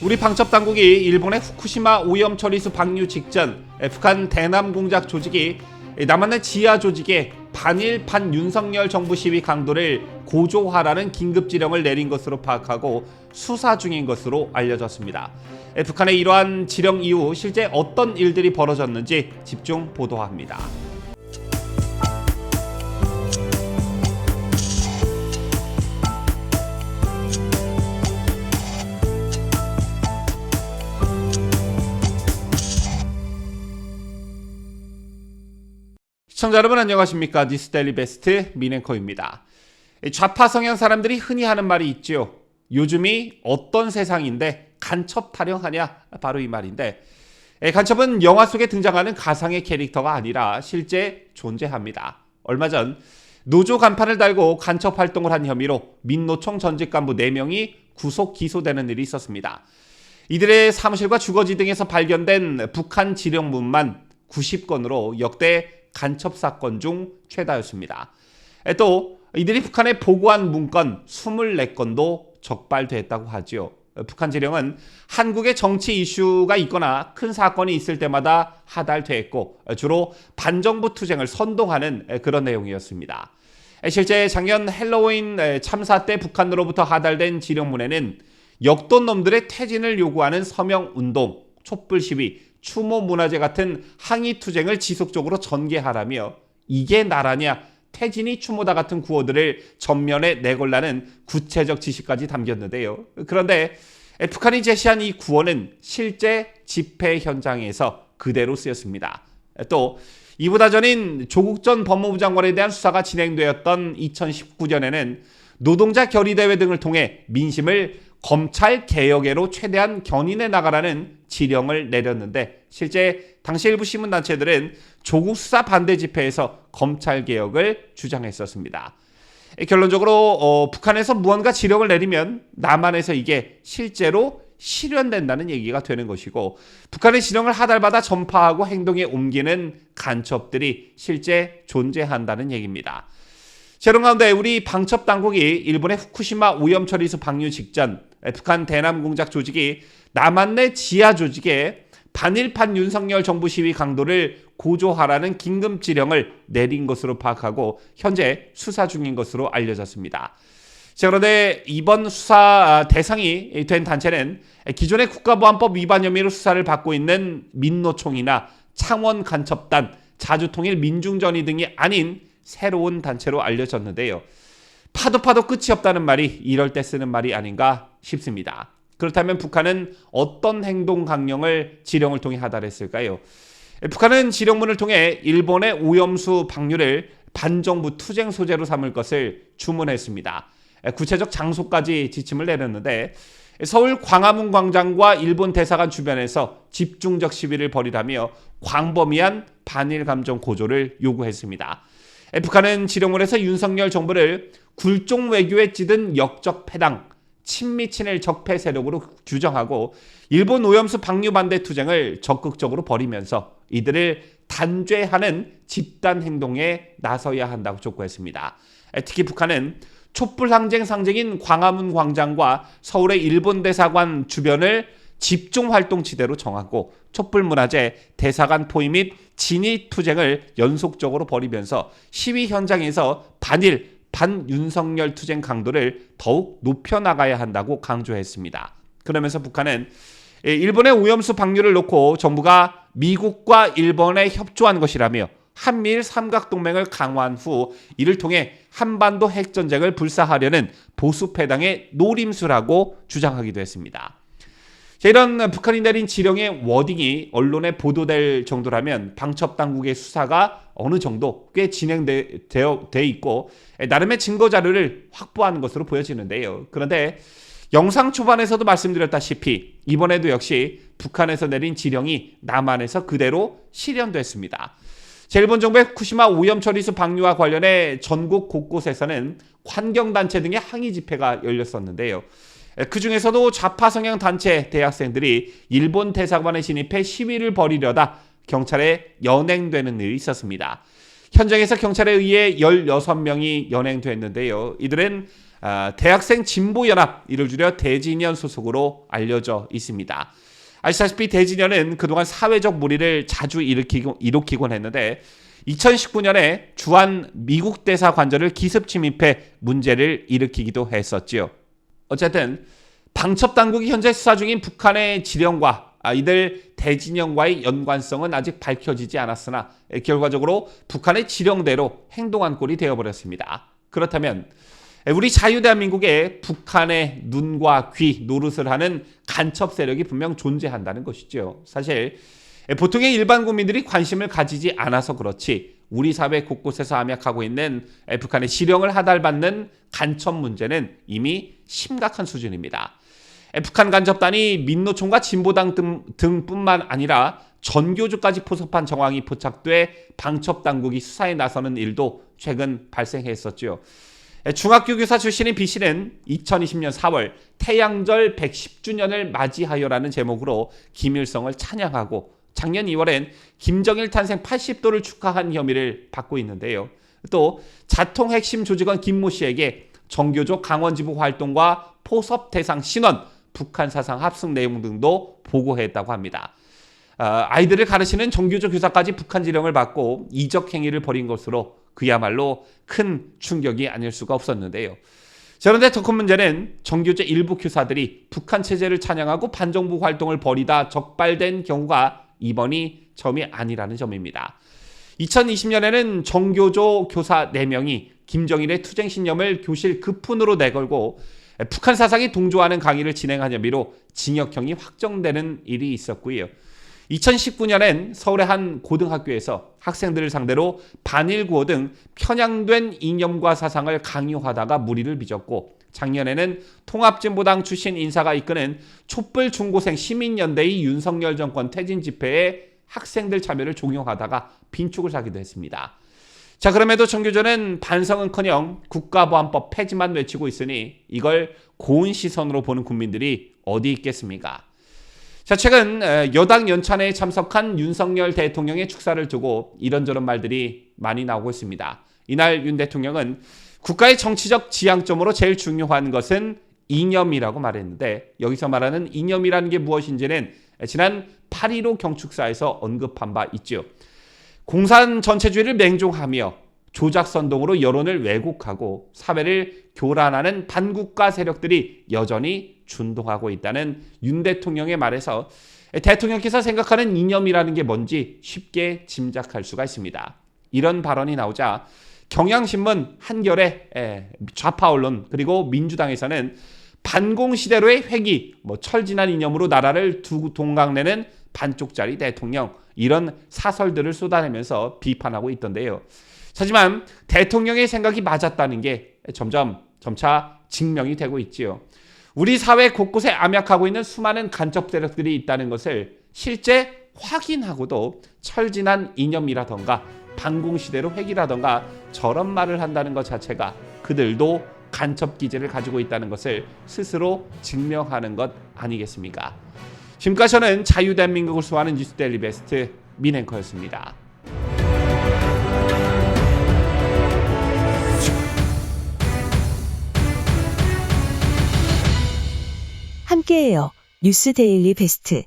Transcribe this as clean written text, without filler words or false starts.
우리 방첩 당국이 일본의 후쿠시마 오염 처리수 방류 직전 북한 대남 공작 조직이 남한의 지하 조직에 반일 반윤석열 정부 시위 강도를 고조하라는 긴급 지령을 내린 것으로 파악하고 수사 중인 것으로 알려졌습니다. 북한의 이러한 지령 이후 실제 어떤 일들이 벌어졌는지 집중 보도합니다. 시청자 여러분 안녕하십니까? 뉴스데일리 베스트 민앵커입니다. 좌파 성향 사람들이 흔히 하는 말이 있죠. 요즘이 어떤 세상인데 간첩 타령하냐? 바로 이 말인데, 간첩은 영화 속에 등장하는 가상의 캐릭터가 아니라 실제 존재합니다. 얼마 전 노조 간판을 달고 간첩 활동을 한 혐의로 민노총 전직 간부 4명이 구속 기소되는 일이 있었습니다. 이들의 사무실과 주거지 등에서 발견된 북한 지령문만 90건으로 역대 간첩 사건 중 최다였습니다. 또 이들이 북한에 보고한 문건 24건도 적발됐다고 하죠. 북한 지령은 한국의 정치 이슈가 있거나 큰 사건이 있을 때마다 하달됐고 주로 반정부 투쟁을 선동하는 그런 내용이었습니다. 실제 작년 헬로윈 참사 때 북한으로부터 하달된 지령문에는 역돈놈들의 퇴진을 요구하는 서명운동, 촛불시위, 추모문화제 같은 항의투쟁을 지속적으로 전개하라며 이게 나라냐, 퇴진이 추모다 같은 구호들을 전면에 내걸라는 구체적 지시까지 담겼는데요. 그런데 북한이 제시한 이 구호는 실제 집회 현장에서 그대로 쓰였습니다. 또 이보다 전인 조국 전 법무부 장관에 대한 수사가 진행되었던 2019년에는 노동자 결의대회 등을 통해 민심을 검찰 개혁에로 최대한 견인해 나가라는 지령을 내렸는데 실제 당시 일부 시민단체들은 조국 수사 반대 집회에서 검찰 개혁을 주장했었습니다. 결론적으로 북한에서 무언가 지령을 내리면 남한에서 이게 실제로 실현된다는 얘기가 되는 것이고 북한의 지령을 하달받아 전파하고 행동에 옮기는 간첩들이 실제 존재한다는 얘기입니다. 이런 가운데 우리 방첩 당국이 일본의 후쿠시마 오염 처리수 방류 직전 북한 대남 공작 조직이 남한 내 지하 조직에 반일판 윤석열 정부 시위 강도를 고조하라는 긴급 지령을 내린 것으로 파악하고 현재 수사 중인 것으로 알려졌습니다. 그런데 이번 수사 대상이 된 단체는 기존의 국가보안법 위반 혐의로 수사를 받고 있는 민노총이나 창원간첩단, 자주통일 민중전의 등이 아닌 새로운 단체로 알려졌는데요. 파도 끝이 없다는 말이 이럴 때 쓰는 말이 아닌가 싶습니다. 그렇다면 북한은 어떤 행동 강령을 지령을 통해 하달했을까요? 북한은 지령문을 통해 일본의 오염수 방류를 반정부 투쟁 소재로 삼을 것을 주문했습니다. 구체적 장소까지 지침을 내렸는데 서울 광화문 광장과 일본 대사관 주변에서 집중적 시위를 벌이라며 광범위한 반일 감정 고조를 요구했습니다. 북한은 지령문에서 윤석열 정부를 굴종 외교에 찌든 역적 패당, 친미 친일 적폐 세력으로 규정하고 일본 오염수 방류 반대 투쟁을 적극적으로 벌이면서 이들을 단죄하는 집단 행동에 나서야 한다고 촉구했습니다. 특히 북한은 촛불 항쟁 상징인 광화문 광장과 서울의 일본 대사관 주변을 집중활동지대로 정하고 촛불문화제, 대사관 포위 및 진위 투쟁을 연속적으로 벌이면서 시위 현장에서 반일, 반윤석열 투쟁 강도를 더욱 높여나가야 한다고 강조했습니다. 그러면서 북한은 일본의 오염수 방류를 놓고 정부가 미국과 일본에 협조한 것이라며 한미일 삼각동맹을 강화한 후 이를 통해 한반도 핵전쟁을 불사하려는 보수패당의 노림수라고 주장하기도 했습니다. 이런 북한이 내린 지령의 워딩이 언론에 보도될 정도라면 방첩 당국의 수사가 어느 정도 꽤 진행되어 있고 나름의 증거 자료를 확보한 것으로 보여지는데요. 그런데 영상 초반에서도 말씀드렸다시피 이번에도 역시 북한에서 내린 지령이 남한에서 그대로 실현됐습니다. 일본 정부의 후쿠시마 오염 처리수 방류와 관련해 전국 곳곳에서는 환경단체 등의 항의 집회가 열렸었는데요. 그 중에서도 좌파 성향 단체 대학생들이 일본 대사관에 진입해 시위를 벌이려다 경찰에 연행되는 일이 있었습니다. 현장에서 경찰에 의해 16명이 연행됐는데요. 이들은 대학생 진보연합, 이를 줄여 대진연 소속으로 알려져 있습니다. 아시다시피 대진연은 그동안 사회적 물의를 자주 일으키곤 했는데 2019년에 주한 미국 대사 관저를 기습 침입해 문제를 일으키기도 했었지요. 어쨌든 방첩당국이 현재 수사 중인 북한의 지령과 이들 대진연과의 연관성은 아직 밝혀지지 않았으나 결과적으로 북한의 지령대로 행동한 꼴이 되어버렸습니다. 그렇다면 우리 자유대한민국에 북한의 눈과 귀 노릇을 하는 간첩 세력이 분명 존재한다는 것이죠. 사실 보통의 일반 국민들이 관심을 가지지 않아서 그렇지 우리 사회 곳곳에서 암약하고 있는 북한의 지령을 하달받는 간첩 문제는 이미 심각한 수준입니다. 북한 간접단이 민노총과 진보당 등뿐만 아니라 전교조까지 포섭한 정황이 포착돼 방첩당국이 수사에 나서는 일도 최근 발생했었죠. 중학교 교사 출신인 B 씨는 2020년 4월 태양절 110주년을 맞이하여라는 제목으로 김일성을 찬양하고 작년 2월엔 김정일 탄생 80도를 축하한 혐의를 받고 있는데요. 또 자통 핵심 조직원 김모 씨에게 정교조 강원지부 활동과 포섭 대상 신원, 북한 사상 합숙 내용 등도 보고했다고 합니다. 아이들을 가르치는 정교조 교사까지 북한 지령을 받고 이적 행위를 벌인 것으로 그야말로 큰 충격이 아닐 수가 없었는데요. 그런데 더 큰 문제는 정교조 일부 교사들이 북한 체제를 찬양하고 반정부 활동을 벌이다 적발된 경우가 이번이 처음이 아니라는 점입니다. 2020년에는 정교조 교사 4명이 김정일의 투쟁 신념을 교실 급훈으로 내걸고 북한 사상에 동조하는 강의를 진행한 혐의로 징역형이 확정되는 일이 있었고요. 2019년엔 서울의 한 고등학교에서 학생들을 상대로 반일구호 등 편향된 이념과 사상을 강요하다가 무리를 빚었고 작년에는 통합진보당 출신 인사가 이끄는 촛불 중고생 시민연대의 윤석열 정권 퇴진 집회에 학생들 참여를 종용하다가 빈축을 사기도 했습니다. 자, 그럼에도 정교조는 반성은커녕 국가보안법 폐지만 외치고 있으니 이걸 고운 시선으로 보는 국민들이 어디 있겠습니까? 자, 최근 여당 연찬회에 참석한 윤석열 대통령의 축사를 두고 이런저런 말들이 많이 나오고 있습니다. 이날 윤 대통령은 국가의 정치적 지향점으로 제일 중요한 것은 이념이라고 말했는데 여기서 말하는 이념이라는 게 무엇인지는 지난 8.15 경축사에서 언급한 바 있죠. 공산 전체주의를 맹종하며 조작선동으로 여론을 왜곡하고 사회를 교란하는 반국가 세력들이 여전히 준동하고 있다는 윤 대통령의 말에서 대통령께서 생각하는 이념이라는 게 뭔지 쉽게 짐작할 수가 있습니다. 이런 발언이 나오자 경향신문, 한겨레, 좌파 언론 그리고 민주당에서는 반공시대로의 회귀, 철진한 이념으로 나라를 동강내는 반쪽짜리 대통령 이런 사설들을 쏟아내면서 비판하고 있던데요. 하지만 대통령의 생각이 맞았다는 게 점차 증명이 되고 있지요. 우리 사회 곳곳에 암약하고 있는 수많은 간첩 세력들이 있다는 것을 실제 확인하고도 철진한 이념이라던가 반공시대로 회귀라던가 저런 말을 한다는 것 자체가 그들도 간첩 기제를 가지고 있다는 것을 스스로 증명하는 것 아니겠습니까? 지금까지 저는 자유대한민국을 수호하는 뉴스데일리 베스트 민앵커였습니다. 함께해요. 뉴스데일리 베스트.